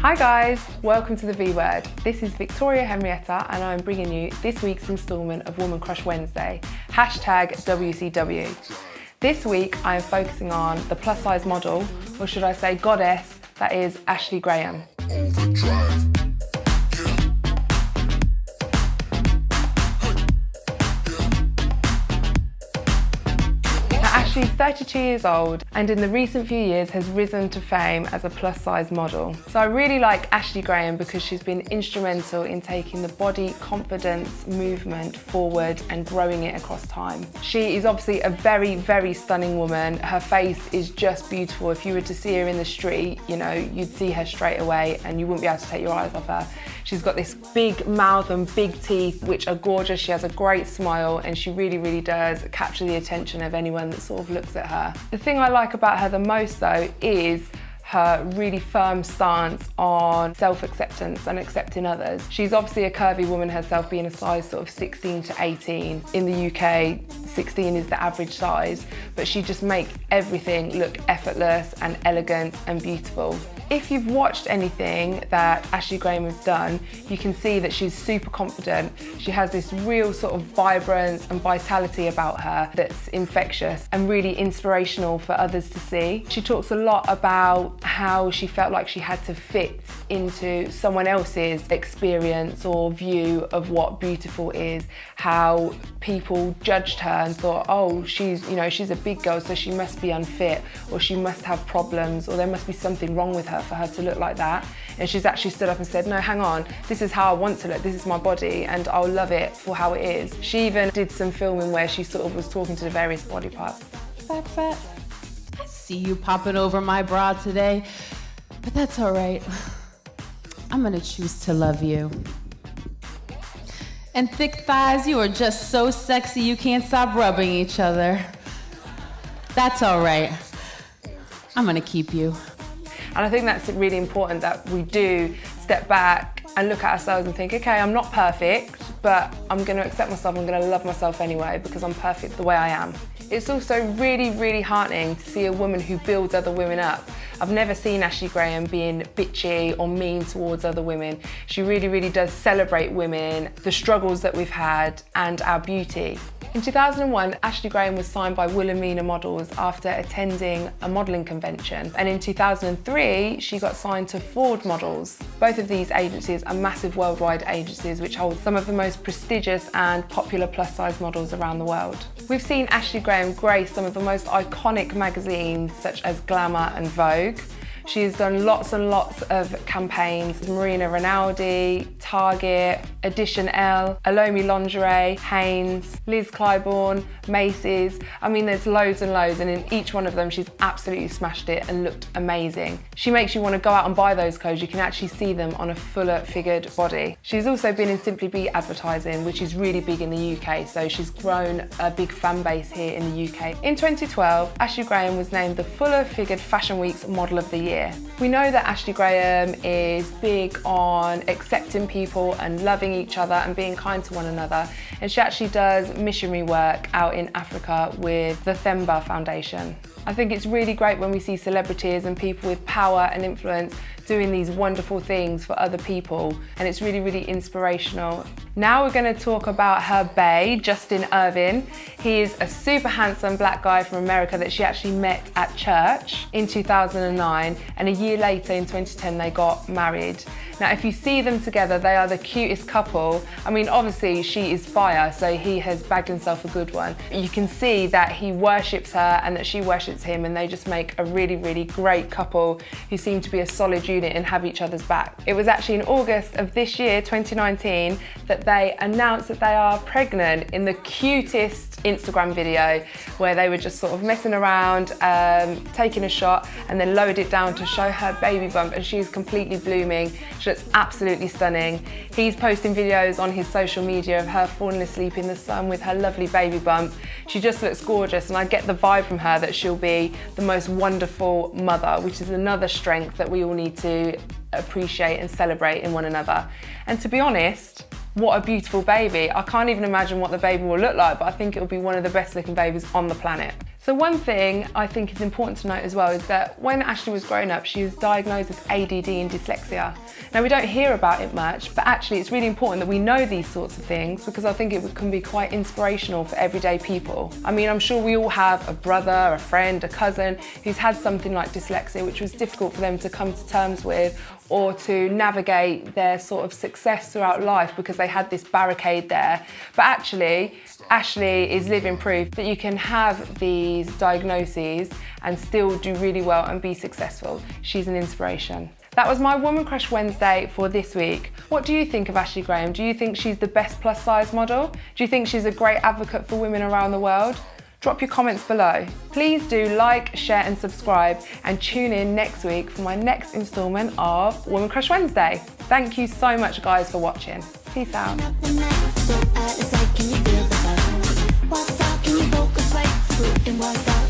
Hi guys, welcome to the V Word. This is Victoria Henrietta and I'm bringing you this week's instalment of Woman Crush Wednesday, #WCW. This week I am focusing on the plus size model, or should I say goddess, that is Ashley Graham. She's 32 years old and in the recent few years has risen to fame as a plus size model. So I really like Ashley Graham because she's been instrumental in taking the body confidence movement forward and growing it across time. She is obviously a very, very stunning woman. Her face is just beautiful. If you were to see her in the street, you know, you'd see her straight away and you wouldn't be able to take your eyes off her. She's got this big mouth and big teeth, which are gorgeous. She has a great smile and she really, really does capture the attention of anyone that sort of looks at her. The thing I like about her the most though is her really firm stance on self-acceptance and accepting others. She's obviously a curvy woman herself, being a size sort of 16 to 18. In the UK, 16 is the average size, but she just makes everything look effortless and elegant and beautiful. If you've watched anything that Ashley Graham has done, you can see that she's super confident. She has this real sort of vibrance and vitality about her that's infectious and really inspirational for others to see. She talks a lot about how she felt like she had to fit into someone else's experience or view of what beautiful is, how people judged her and thought, oh, she's a big girl, so she must be unfit, or she must have problems, or there must be something wrong with her for her to look like that. And she's actually stood up and said, no, hang on, this is how I want to look, this is my body, and I'll love it for how it is. She even did some filming where she sort of was talking to the various body parts. I see you popping over my bra today, but that's all right. I'm gonna choose to love you. And thick thighs, you are just so sexy you can't stop rubbing each other. That's all right. I'm gonna keep you. And I think that's really important, that we do step back and look at ourselves and think, okay, I'm not perfect, but I'm gonna accept myself, I'm gonna love myself anyway because I'm perfect the way I am. It's also really, really heartening to see a woman who builds other women up. I've never seen Ashley Graham being bitchy or mean towards other women. She really, really does celebrate women, the struggles that we've had, and our beauty. In 2001, Ashley Graham was signed by Wilhelmina Models after attending a modelling convention. And in 2003, she got signed to Ford Models. Both of these agencies are massive worldwide agencies which hold some of the most prestigious and popular plus size models around the world. We've seen Ashley Graham grace some of the most iconic magazines such as Glamour and Vogue. She's done lots and lots of campaigns, Marina Rinaldi, Target, Edition L, Alomi Lingerie, Hanes, Liz Claiborne, Macy's. I mean, there's loads and loads, and in each one of them, she's absolutely smashed it and looked amazing. She makes you want to go out and buy those clothes. You can actually see them on a fuller figured body. She's also been in Simply Be advertising, which is really big in the UK, so she's grown a big fan base here in the UK. In 2012, Ashley Graham was named the Fuller Figured Fashion Week's Model of the Year. We know that Ashley Graham is big on accepting people and loving each other and being kind to one another, and she actually does missionary work out in Africa with the Themba Foundation. I think it's really great when we see celebrities and people with power and influence doing these wonderful things for other people, and it's really, really inspirational. Now we're going to talk about her bae, Justin Irvin. He is a super handsome black guy from America that she actually met at church in 2009, and a year later in 2010 they got married. Now if you see them together, they are the cutest couple. I mean, obviously she is fire, so he has bagged himself a good one. You can see that he worships her and that she worships him, and they just make a really, really great couple who seem to be a solid unit and have each other's back. It was actually in August of this year, 2019, that they announced that they are pregnant in the cutest Instagram video where they were just sort of messing around, taking a shot, and then lowered it down to show her baby bump, and she's completely blooming. She looks absolutely stunning. He's posting videos on his social media of her falling asleep in the sun with her lovely baby bump. She just looks gorgeous, and I get the vibe from her that she'll be the most wonderful mother, which is another strength that we all need to appreciate and celebrate in one another. And to be honest, what a beautiful baby. I can't even imagine what the baby will look like, but I think it will be one of the best looking babies on the planet. So So one thing I think is important to note as well is that when Ashley was growing up, she was diagnosed with ADD and dyslexia. Now we don't hear about it much, but actually it's really important that we know these sorts of things because I think it can be quite inspirational for everyday people. I mean, I'm sure we all have a brother, a friend, a cousin who's had something like dyslexia, which was difficult for them to come to terms with or to navigate their sort of success throughout life because they had this barricade there. But actually, Ashley is living proof that you can have these diagnoses and still do really well and be successful. She's an inspiration. That was my Woman Crush Wednesday for this week. What do you think of Ashley Graham? Do you think she's the best plus size model? Do you think she's a great advocate for women around the world? Drop your comments below. Please do like, share and subscribe and tune in next week for my next instalment of Woman Crush Wednesday. Thank you so much guys for watching. Peace out. What's up? Can you feel the buzz? What's up? Can you focus right through? And what's up?